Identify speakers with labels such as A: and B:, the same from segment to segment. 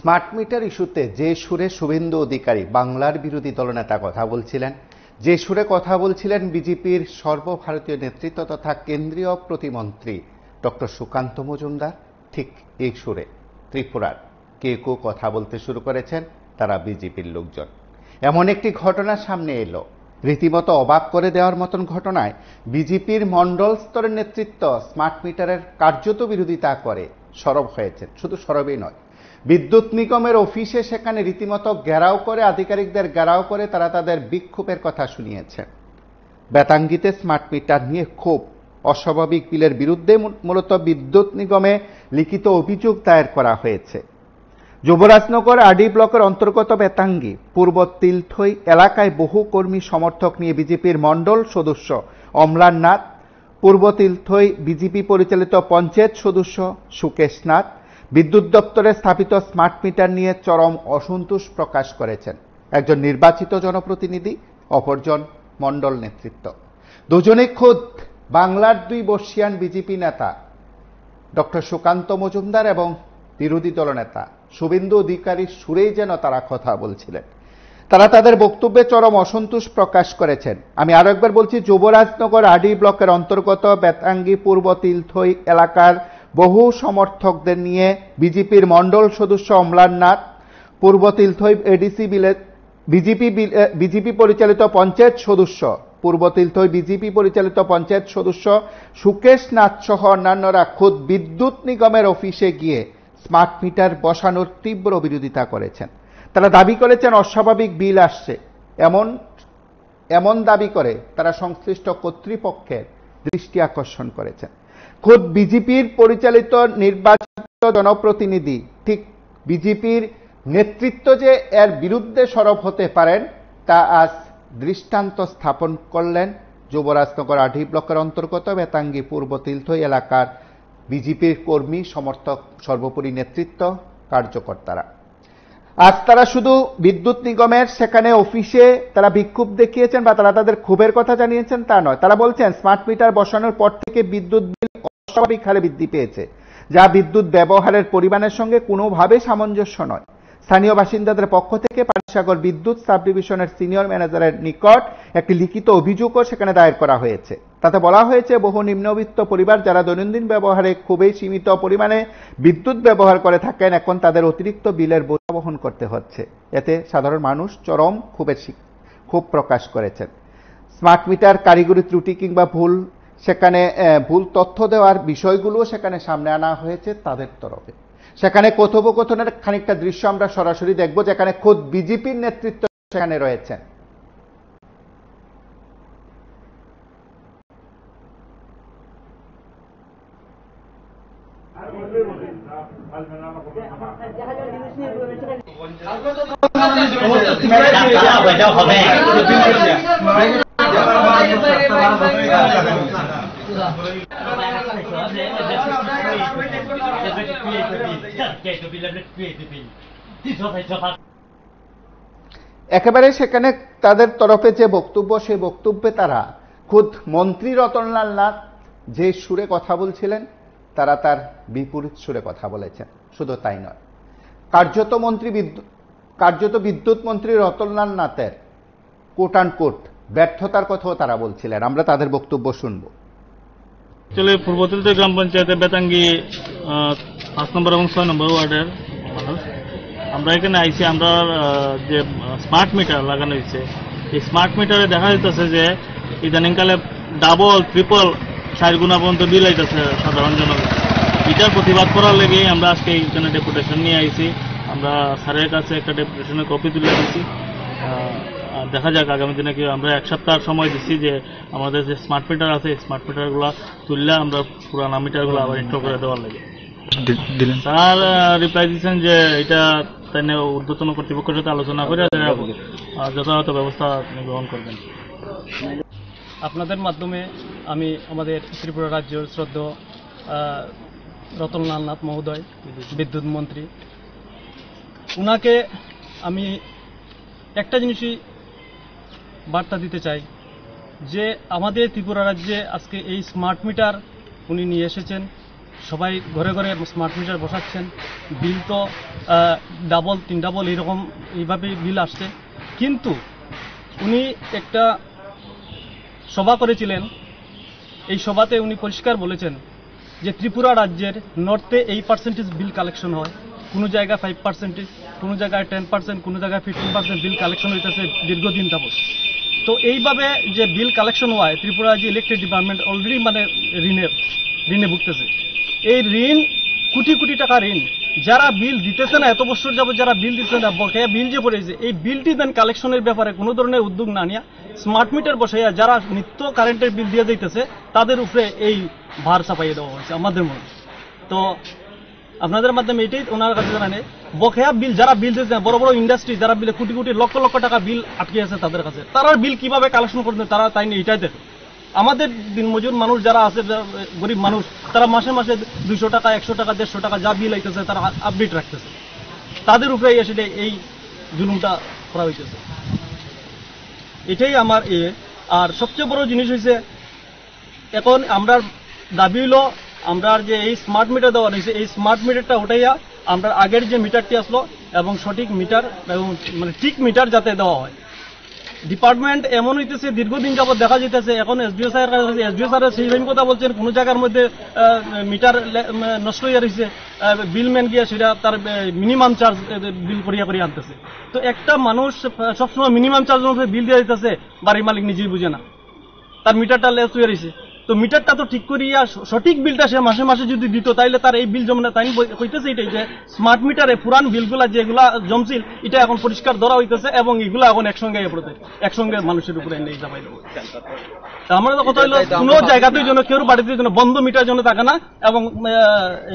A: Smart meter ইস্যুতে যে সুরে শুভেন্দু অধিকারী বাংলার বিরোধী দলনেতা কথা বলছিলেন, যে সুরে কথা বলছিলেন বিজেপির সর্বভারতীয় নেতৃত্ব তথা কেন্দ্রীয় প্রতিমন্ত্রী ডক্টর সুকান্ত মজুমদার, ঠিক এই সুরে ত্রিপুরার কেউ কেউ কথা বলতে শুরু করেছেন, তারা বিজেপির লোকজন। এমন একটি ঘটনা সামনে এলো, রীতিমতো অবাক করে দেওয়ার মতন ঘটনায় বিজেপির মণ্ডল স্তরের নেতৃত্ব স্মার্ট মিটারের কার্যত বিরোধিতা করে সরব হয়েছেন। শুধু সরবই নয়, বিদ্যুৎ নিগমের অফিসে সেখানে রীতিমতো ঘেরাও করে, আধিকারিকদের ঘেরাও করে তারা তাদের বিক্ষোভের কথা শুনিয়েছেন। বেতাঙ্গিতে স্মার্ট মিটার নিয়ে ক্ষোভ, অস্বাভাবিক বিলের বিরুদ্ধে মূলত বিদ্যুৎ নিগমে লিখিত অভিযোগ দায়ের করা হয়েছে। যুবরাজনগর আরডি ব্লকের অন্তর্গত বেতাঙ্গি পূর্ব তিলথই এলাকায় বহু কর্মী সমর্থক নিয়ে বিজেপির মণ্ডল সদস্য অম্লান নাথ, পূর্ব তিলথই বিজেপি পরিচালিত পঞ্চায়েত সদস্য সুকেশ নাথ বিদ্যুৎ দপ্তরে স্থাপিত স্মার্ট মিটার নিয়ে চরম অসন্তোষ প্রকাশ করেছেন। একজন নির্বাচিত জনপ্রতিনিধি, অপরজন মণ্ডল নেতৃত্ব। দুজনে খোদ বাংলার দুই বর্ষিয়ান বিজেপি নেতা ডক্টর সুকান্ত মজুমদার এবং বিরোধী দলনেতা শুভেন্দু অধিকারীর সুরেই যেন তারা কথা বলছিলেন। তারা তাদের বক্তব্যে চরম অসন্তোষ প্রকাশ করেছেন। আমি আরো একবার বলছি, যুবরাজনগর আরডি ব্লকের অন্তর্গত বেতাঙ্গি পূর্ব তিলথই এলাকার বহু সমর্থকদের নিয়ে বিজেপির মণ্ডল সদস্য অম্লান নাথ, পূর্ব তিলথই এডিসি বিজেপি পরিচালিত পঞ্চায়েত সদস্য পূর্ব তিলথই বিজেপি পরিচালিত পঞ্চায়েত সদস্য সুকেশ নাথ সহ অন্যান্যরা খোদ বিদ্যুৎ নিগমের অফিসে গিয়ে স্মার্ট মিটার বসানোর তীব্র বিরোধিতা করেছেন। তারা দাবি করেছেন অস্বাভাবিক বিল আসছে, এমন দাবি করে তারা সংশ্লিষ্ট কর্তৃপক্ষের দৃষ্টি আকর্ষণ করেছেন। খোদ বিজেপির পরিচালিত নির্বাচিত জনপ্রতিনিধি, ঠিক বিজেপির নেতৃত্ব যে এর বিরুদ্ধে সরব হতে পারেন তা আজ দৃষ্টান্ত স্থাপন করলেন যুবরাজনগর আরডি ব্লকের অন্তর্গত বেতাঙ্গি পূর্ব তিলথই এলাকার বিজেপির কর্মী সমর্থক, সর্বোপরি নেতৃত্ব, কার্যকর্তারা। আজ তারা শুধু বিদ্যুৎ নিগমের সেখানে অফিসে তারা বিক্ষোভ দেখিয়েছেন বা তারা তাদের ক্ষোভের কথা জানিয়েছেন তা নয়। তারা বলছেন স্মার্ট মিটার বসানোর পর থেকে বিদ্যুৎ বিল অস্বাভাবিক হারে বৃদ্ধি পেয়েছে, যা বিদ্যুৎ ব্যবহারের পরিমাণের সঙ্গে কোনোভাবে সামঞ্জস্য নয়। স্থানীয় বাসিন্দাদের পক্ষ থেকে পানিসাগর বিদ্যুৎ সাব ডিভিশনের সিনিয়র ম্যানেজারের নিকট একটি লিখিত অভিযোগও সেখানে দায়ের করা হয়েছে। তাতে বলা হয়েছে, বহু নিম্নবিত্ত পরিবার যারা দৈনন্দিন ব্যবহারে খুবই সীমিত পরিমাণে বিদ্যুৎ ব্যবহার করে থাকেন, এখন তাদের অতিরিক্ত বিলের বোঝা বহন করতে হচ্ছে। এতে সাধারণ মানুষ চরম ক্ষোভ প্রকাশ করেছেন। স্মার্ট মিটার কারিগরি ত্রুটি কিংবা ভুল তথ্য দেওয়ার বিষয়গুলো সেখানে সামনে আনা হয়েছে তাদের তরফে। সেখানে কথোপকথনের খানিকটা দৃশ্য আমরা সরাসরি দেখব, যেখানে খোদ বিজেপির নেতৃত্ব সেখানে রয়েছেন। একেবারে সেখানে তাদের তরফে যে বক্তব্য, সেই বক্তব্যে তারা খোদ মন্ত্রী রতনলাল নাথ যে সুরে কথা বলছিলেন, তারা তার বিপরীত সুরে কথা বলেছেন। শুধু তাই নয়, কার্যত বিদ্যুৎ মন্ত্রী রতনলাল নাথের কোট অ্যান্ড কোট ব্যর্থতার কথাও তারা বলছিলেন। আমরা তাদের বক্তব্য শুনবো।
B: পূর্ব তিলথই গ্রাম পঞ্চায়েতের বেতাঙ্গি 5 নম্বর এবং 6 নম্বর ওয়ার্ডের মানুষ আমরা এখানে আইছি। আমরা যে স্মার্ট মিটার লাগানো হয়েছে, এই স্মার্ট মিটারে দেখা যাইতেছে যে ইদানিংকালে ডাবল ট্রিপল 4 গুণা পর্যন্ত বিল আইতেছে সাধারণ জনগণ। এটার প্রতিবাদ করার লেগে আমরা আজকে এখানে ডেপুটেশন নিয়ে আইছি। আমরা স্যারের কাছে একটা ডেপুটেশনের কপি তুলে দিচ্ছি। দেখা যাক আগামী দিনে কি, আমরা 1 সপ্তাহ সময় দিচ্ছি যে আমাদের যে স্মার্ট মিটার আছে স্মার্ট মিটারগুলো তুললে আমরা পুরানা মিটারগুলো আবার ইনস্টল করে দেওয়ার লাগে। স্যার রিপ্লাই দিচ্ছেন যে এটা তাই ঊর্ধ্বতন কর্তৃপক্ষের সাথে আলোচনা করে যথাযথ ব্যবস্থা গ্রহণ করবেন।
C: আপনাদের মাধ্যমে আমি আমাদের ত্রিপুরা রাজ্যের শ্রদ্ধেয় রতনলাল নাথ মহোদয়, বিদ্যুৎ মন্ত্রী, উনাকে আমি একটা জিনিসই বার্তা দিতে চাই যে আমাদের ত্রিপুরা রাজ্যে আজকে এই স্মার্ট মিটার উনি নিয়ে এসেছেন। সবাই ঘরে ঘরে স্মার্ট মিটার বসাচ্ছেন। বিল তো ডাবল 3 ডাবল এরকম এইভাবে বিল আসছে। কিন্তু উনি একটা সভা করেছিলেন, এই সভাতে উনি পরিষ্কার বলেছেন যে ত্রিপুরা রাজ্যের নর্থে 8% বিল কালেকশন হয়, কোনো জায়গায় 5%, কোনো জায়গায় 10%, কোনো জায়গায় 15% বিল কালেকশন হইতেছে দীর্ঘদিন যাবত। তো এইভাবে যে বিল কালেকশন হয়, ত্রিপুরা যে ইলেকট্রিক ডিপার্টমেন্ট অলরেডি মানে ঋণে ভুগতেছে। এই ঋণ কোটি কোটি টাকা ঋণ, যারা বিল দিতেছে না, এত বছর যাবত যারা বিল দিতেছে না, বকেয়া বিল যে পড়েছে, এই বিলটি দেন কালেকশনের ব্যাপারে কোনো ধরনের উদ্যোগ না নিয়ে স্মার্ট মিটার বসাইয়া যারা নিত্য কারেন্টের বিল দিয়ে যাইতেছে তাদের উপরে এই ভার চাপাইয়ে দেওয়া হয়েছে আমাদের মনে। তো আপনাদের মাধ্যমে এটাই ওনার কাছে জানানে, বকেয়া বিল যারা বিল দিতেছে, বড় বড় ইন্ডাস্ট্রি যারা বিলে কোটি কোটি লক্ষ লক্ষ টাকা বিল আটকে আছে তাদের কাছে, তারা বিল কিভাবে কালেকশন করবে তারা তাই নিয়ে এটাই দেখে। আমাদের দিনমজুর মানুষ যারা আছে, গরিব মানুষ, তারা মাসে মাসে 200 টাকা 100 টাকা 150 টাকা যা বিল আইতেছে তারা আপডেট রাখতেছে, তাদের উপরে এসে এই জুলুমটা করা হইতেছে। এটাই আমার আর সবচেয়ে বড় জিনিস হয়েছে, এখন আমরা দাবি হলো আমরা যে এই স্মার্ট মিটার দেওয়া হয়েছে, এই স্মার্ট মিটারটা ওটাইয়া আমরা আগের যে মিটারটি আসলো এবং সঠিক মিটার এবং মানে ঠিক মিটার যাতে দেওয়া হয়। ডিপার্টমেন্ট এমন হইতেছে দীর্ঘদিন যাবত দেখা যেতেছে, এখন এসডিও স্যার সেই কথা বলছেন, কোন জায়গার মধ্যে মিটার নষ্ট হয়ে রয়েছে, বিলম্যান গিয়ে সেটা তার মিনিমাম চার্জ বিল করিয়া করিয়া আনতেছে। তো একটা মানুষ সবসময় মিনিমাম চার্জ অনুসারে বিল দিয়ে দিতেছে, বাড়ির মালিক নিজেই বুঝে না, তার মিটারটা লেস হয়ে রয়েছে। তো মিটারটা তো ঠিক করিয়া সঠিক বিলটা সে মাসে মাসে যদি দিত, তাইলে তার এই বিল জমে না। তাই হইতেছে এটাই যে স্মার্ট মিটারে পুরান বিলগুলা যেগুলা জমছিল, এটা এখন পরিষ্কার ধরা হইতেছে এবং এগুলা এখন একসঙ্গে একসঙ্গে মানুষের উপরে নিয়ে যাবাই দেবো। আমরা তো কথা হইলো কোনো জায়গাতেই যেন কেউ বাড়িতে যেন বন্ধ মিটার জন্য থাকে না এবং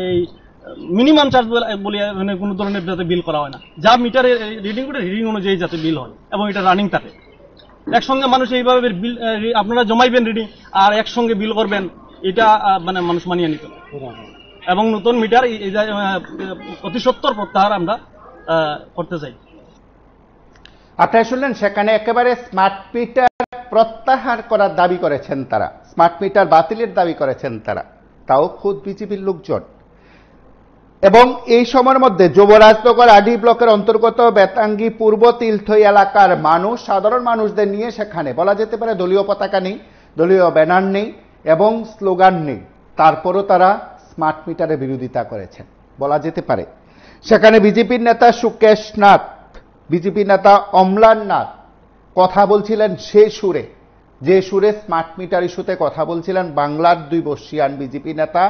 C: এই মিনিমাম চার্জ বলে মানে কোনো ধরনের যাতে বিল করা হয় না, যা মিটারে রিডিং করে রিডিং অনুযায়ী যাতে বিল হয় এবং এটা রানিং থাকে। একসঙ্গে মানুষ এইভাবে বিল আপনারা জমাইবেন রিডিং আর একসঙ্গে বিল করবেন, এটা মানে মানুষ মানিয়ে নিত এবং নতুন মিটার অতি সত্বর প্রত্যাহার আমরা করতে চাই।
A: আপনারা শুনলেন, সেখানে একেবারে স্মার্ট মিটার প্রত্যাহার করার দাবি করেছেন তারা, স্মার্ট মিটার বাতিলের দাবি করেছেন তারা, তাও খোদ বিজেপির লোকজন। এবং এই সময়ের মধ্যে যুবরাজনগর আডি ব্লকের অন্তর্গত বেতাঙ্গী পূর্ব তিলথই এলাকার মানুষ, সাধারণ মানুষদের নিয়ে সেখানে বলা যেতে পারে দলীয় পতাকা নেই, দলীয় ব্যানার নেই এবং স্লোগান নেই, তারপরও তারা স্মার্ট মিটারের বিরোধিতা করেছেন বলা যেতে পারে। সেখানে বিজেপির নেতা সুকেশ নাথ, বিজেপি নেতা অম্লান নাথ কথা বলছিলেন সে সুরে, যে সুরে স্মার্ট মিটার ইস্যুতে কথা বলছিলেন বাংলার 2 বর্ষীয়ান বিজেপি নেতা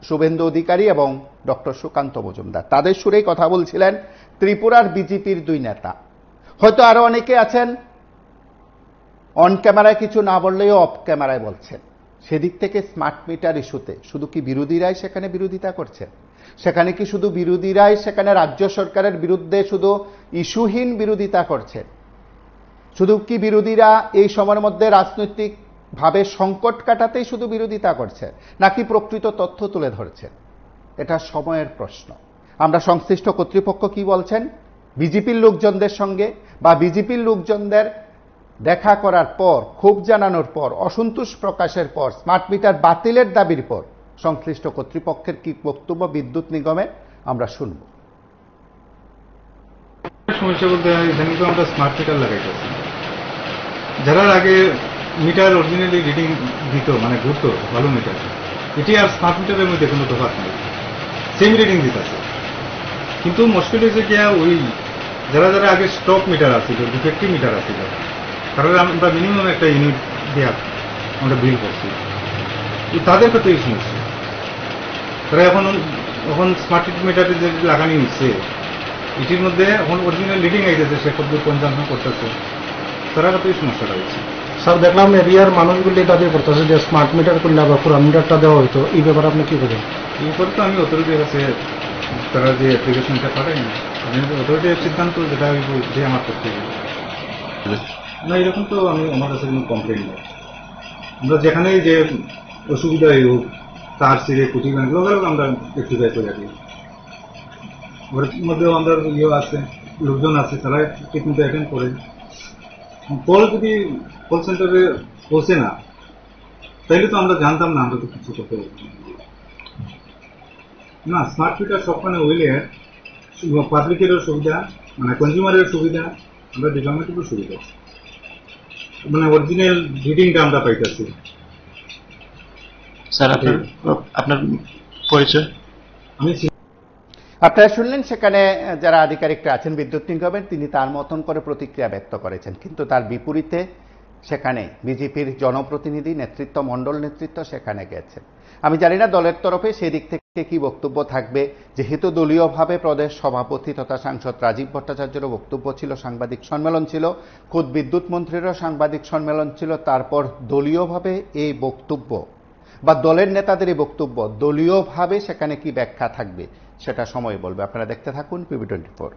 A: শুভেন্দু অধিকারী এবং ডক্টর সুকান্ত মজুমদার। তাদের সুরেই কথা বলছিলেন ত্রিপুরার বিজেপির 2 নেতা। হয়তো আরো অনেকে আছেন অন ক্যামেরায় কিছু না বললেও অফ ক্যামেরায় বলছেন। সেদিক থেকে স্মার্ট মিটার ইস্যুতে শুধু কি বিরোধীরাই সেখানে বিরোধিতা করছেন? সেখানে কি শুধু বিরোধীরাই সেখানে রাজ্য সরকারের বিরুদ্ধে শুধু ইস্যুহীন বিরোধিতা করছেন? শুধু কি বিরোধীরা এই সময়ের মধ্যে রাজনৈতিক ভাবে সংকট কাটাতেই শুধু বিরোধিতা করছে, নাকি প্রকৃত তথ্য তুলে ধরছে? এটা সময়ের প্রশ্ন। আমরা সংশ্লিষ্ট কর্তৃপক্ষ কি বলছেন, বিজেপির লোকজনদের সঙ্গে বা বিজেপির লোকজনদের দেখা করার পর, ক্ষোভ জানানোর পর, অসন্তোষ প্রকাশের পর, স্মার্ট মিটার বাতিলের দাবির পর সংশ্লিষ্ট কর্তৃপক্ষের কি বক্তব্য বিদ্যুৎ নিগমে আমরা শুনব।
D: সমস্যা বলতে ইদানিং তো আমরা স্মার্ট মিটার লাগাইতেছি, যারা আগে মিটার অরিজিনালি রিডিং দিত মানে ঘুরতো ভালো মিটার, এটি আর স্মার্ট মিটারের মধ্যে কোনো তফাৎ নেই, সেম রিডিং দিতেছে। কিন্তু মুশকিল হয়েছে কি, ওই যারা যারা আগে স্টক মিটার আসছিল, ডিফেক্টিভ মিটার আসছিল, কারণ আমরা মিনিমাম একটা ইউনিট দেওয়া আমরা বিল করছি, তাদের ক্ষেত্রে এই সমস্যা। তারা এখন স্মার্ট মিটারে যে লাগানি হচ্ছে, এটির মধ্যে এখন অরিজিনাল রিডিং আইতেছে, সে কত কনজাম্পশন করতেছে, তারা ক্ষেত্রে এই সমস্যাটা হয়েছে।
E: স্যার, দেখলাম এরিয়ার মানুষগুলি দাবি করতেছে যে স্মার্ট মিটার করলে আবার পুরান মিটারটা দেওয়া হইতো, এই ব্যাপারে আপনি কি করেন?
D: এই ব্যাপারে তো আমি অথরিটির কাছে তারা যে অ্যাপ্লিকেশনটা পাঠাই না, আমি অথরিটির সিদ্ধান্ত যেটা যে আমার করতে হবে না, এরকম তো আমি আমার কাছে কোনো কমপ্লেন নেই। আমরা যেখানে যে অসুবিধা হোক, তার সিরে কুটি ব্যাংক আমরা রেক্টিফাই করে রাখি। ওর মধ্যেও আমরা আছে, লোকজন আছে, তারা ট্রিটমেন্ট অ্যাটেন্ড করে। কল যদি কল সেন্টারে পৌঁছে না, তাইলে তো আমরা জানতাম না, আমরা তো কিছু করতে পারছি। না, স্মার্ট মিটার সবখানে হইলে পাবলিকেরও সুবিধা, মানে কনজিউমারের সুবিধা, আমরা ডিপার্টমেন্টেরও সুবিধা, মানে অরিজিনাল রিডিংটা আমরা পাইতেছি।
F: স্যার আপনার পরিচয়?
D: আমি
A: আপনারা শুনলেন সেখানে যারা আধিকারিকরা আছেন বিদ্যুৎ নিগমের, তিনি তার মতন করে প্রতিক্রিয়া ব্যক্ত করেছেন, কিন্তু তার বিপরীতে সেখানে বিজেপির জনপ্রতিনিধি নেতৃত্ব, মণ্ডল নেতৃত্ব সেখানে গেছে। আমি জানি না দলের তরফে সেদিক থেকে কি বক্তব্য থাকবে, যেহেতু দলীয়ভাবে প্রদেশ সভাপতি তথা সাংসদ রাজীব ভট্টাচার্যেরও বক্তব্য ছিল, সাংবাদিক সম্মেলন ছিল, খোদ বিদ্যুৎ মন্ত্রীরও সাংবাদিক সম্মেলন ছিল, তারপর দলীয়ভাবে এই বক্তব্য বা দলের নেতাদের এই বক্তব্য দলীয়ভাবে সেখানে কি ব্যাখ্যা থাকবে সেটা সময় বলবে। আপনারা দেখতে থাকুন PB24।